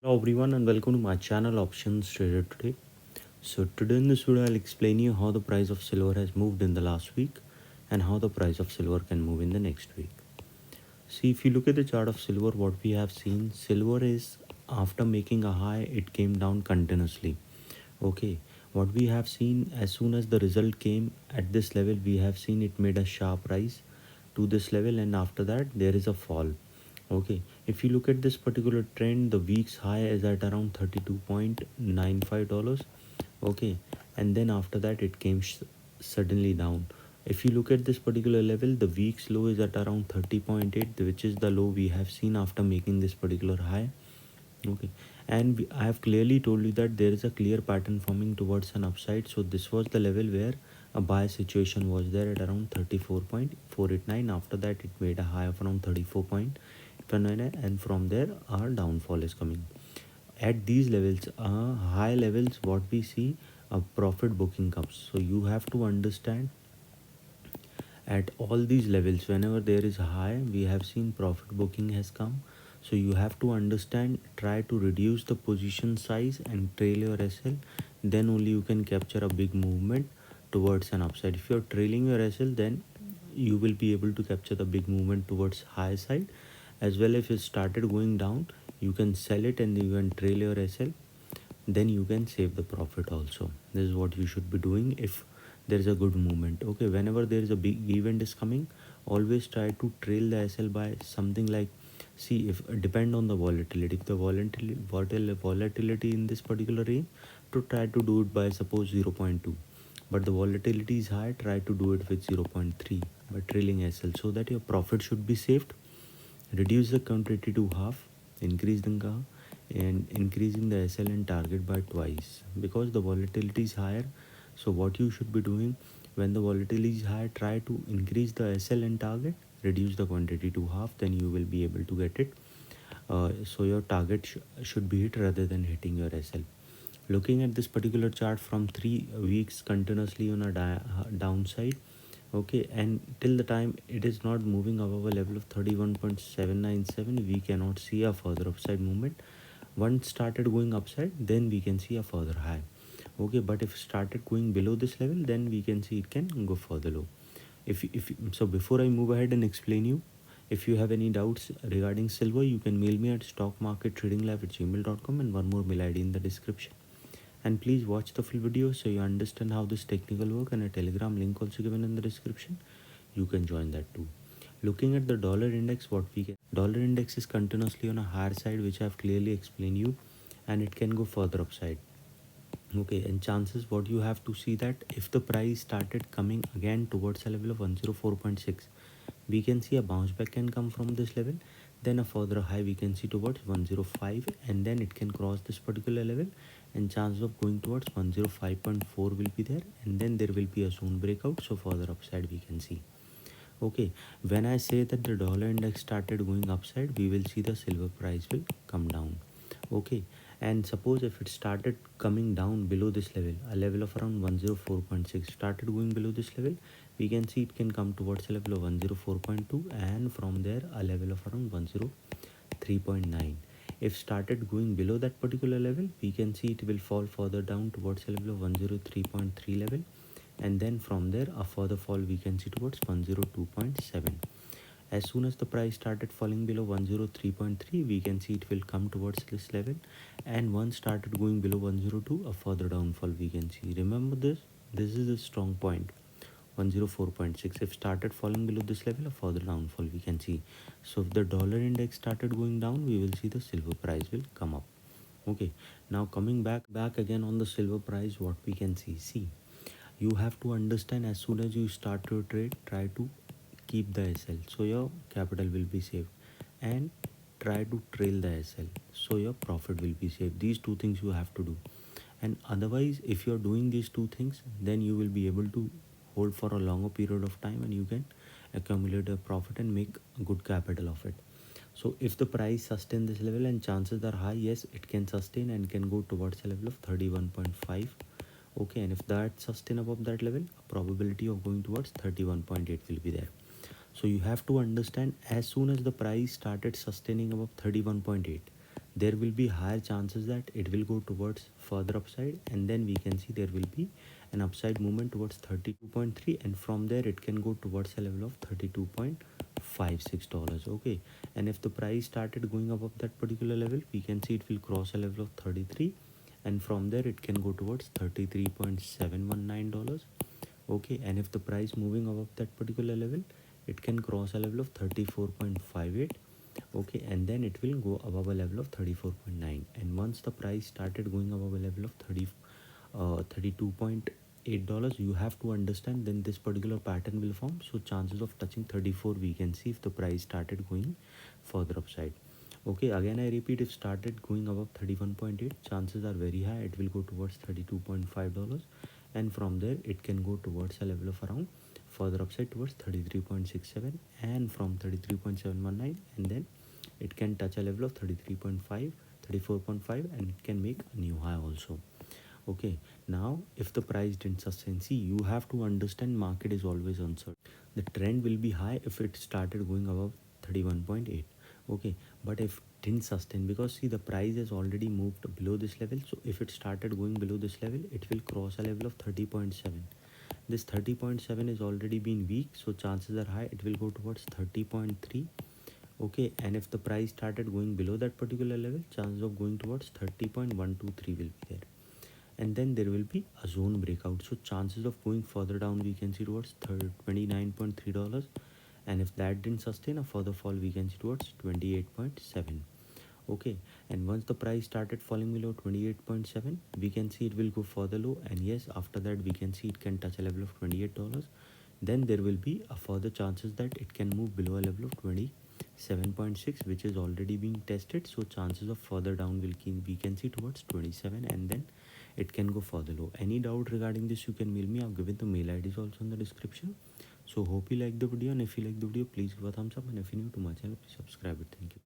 Hello everyone and welcome to my channel Options Trader Today. So today in this video I'll explain you how the price of silver has moved in the last week and how the price of silver can move in the next week. See, if you look at the chart of silver, what we have seen, silver is after making a high, it came down continuously. Okay, what we have seen, as soon as the result came at this level, we have seen it made a sharp rise to this level, and after that there is a fall. Okay, if you look at this particular trend, the week's high is at around $32.95. Okay, and then after that it came suddenly down. If you look at this particular level, the week's low is at around 30.8, which is the low we have seen after making this particular high. Okay, and I have clearly told you that there is a clear pattern forming towards an upside. So this was the level where a buy situation was there at around 34.489. After that it made a high of around 34.29, and from there our downfall is coming. At these levels, high levels, what we see, a profit booking comes. So you have to understand, at all these levels, whenever there is a high, we have seen profit booking has come. So you have to understand, try to reduce the position size and trail your SL, then only you can capture a big movement towards an upside. If you're trailing your SL, then you will be able to capture the big movement towards high side. As well, if it started going down, you can sell it and you can trail your SL, then you can save the profit also. This is what you should be doing if there is a good movement. Okay, whenever there is a big event is coming, always try to trail the SL by something like, see, if depend on the volatility. If the volatility in this particular range, to try to do it by suppose 0.2, but the volatility is high, try to do it with 0.3 by trailing SL, so that your profit should be saved. Reduce the quantity to half, increase the and increasing the SL and target by twice, because the volatility is higher. So what you should be doing, when the volatility is high, try to increase the SL and target, reduce the quantity to half, then you will be able to get it. So your target should be hit rather than hitting your SL. Looking at this particular chart from 3 weeks continuously on a downside, okay, and till the time it is not moving above a level of 31.797, we cannot see a further upside movement. Once started going upside, then we can see a further high. Okay, but if started going below this level, then we can see it can go further low. If so, before I move ahead and explain you, if you have any doubts regarding silver, you can mail me at stockmarkettradinglive@gmail.com, and one more mail ID in the description. And please watch the full video so you understand how this technical work, and a telegram link also given in the description. You can join that too. Looking at the dollar index, what we get, dollar index is continuously on a higher side, which I have clearly explained you, and it can go further upside. Okay, and chances, what you have to see, that if the price started coming again towards a level of 104.6, we can see a bounce back can come from this level, then a further high we can see towards 105, and then it can cross this particular level, and chance of going towards 105.4 will be there, and then there will be a zone breakout, so further upside we can see. Okay, when I say that the dollar index started going upside, we will see the silver price will come down. Okay, and suppose if it started coming down below this level, a level of around 104.6 started going below this level, we can see it can come towards a level of 104.2, and from there a level of around 103.9. If started going below that particular level, we can see it will fall further down towards a level of 103.3 level, and then from there a further fall we can see towards 102.7. As soon as the price started falling below 103.3, we can see it will come towards this level, and once started going below 102, a further downfall we can see. Remember this is a strong point, 104.6. If started falling below this level, a further downfall we can see. So if the dollar index started going down, we will see the silver price will come up. Okay, now coming back again on the silver price, what we can see, you have to understand, as soon as you start your trade, try to keep the SL, so your capital will be saved, and try to trail the SL, so your profit will be saved. These two things you have to do, and otherwise if you are doing these two things, then you will be able to hold for a longer period of time, and you can accumulate a profit and make a good capital of it. So if the price sustain this level, and chances are high, yes, it can sustain and can go towards a level of 31.5. Okay, and if that sustain above that level, a probability of going towards 31.8 will be there. So you have to understand, as soon as the price started sustaining above 31.8, there will be higher chances that it will go towards further upside, and then we can see there will be an upside movement towards 32.3, and from there it can go towards a level of $32.56. Okay, and if the price started going above that particular level, we can see it will cross a level of 33, and from there it can go towards $33.719. Okay, and if the price moving above that particular level, it can cross a level of 34.58. Okay, and then it will go above a level of 34.9, and once the price started going above a level of 32.8, you have to understand, then this particular pattern will form. So chances of touching 34 we can see if the price started going further upside. Okay, again I repeat, if started going above 31.8, chances are very high it will go towards $32.5, and from there it can go towards a level of around further upside towards 33.67, and from 33.719, and then it can touch a level of 33.5, 34.5, and it can make a new high also. Okay, now if the price didn't sustain, see, you have to understand market is always uncertain. The trend will be high if it started going above 31.8. Okay, but if didn't sustain, because see the price has already moved below this level, so if it started going below this level, it will cross a level of 30.7. This 30.7 is already been weak, so chances are high it will go towards 30.3. Okay, and if the price started going below that particular level, chances of going towards 30.123 will be there, and then there will be a zone breakout, so chances of going further down we can see towards $29.3, and if that didn't sustain, a further fall we can see towards 28.7. Okay, and once the price started falling below 28.7, we can see it will go further low, and yes, after that we can see it can touch a level of $28. Then there will be a further chances that it can move below a level of 27.6, which is already being tested, so chances of further down will we can see towards 27, and then it can go further low. Any doubt regarding this, you can mail me. I've given the mail IDs also in the description. So hope you like the video, and if you like the video, please give a thumbs up, and if you're new to my channel, please subscribe it. Thank you.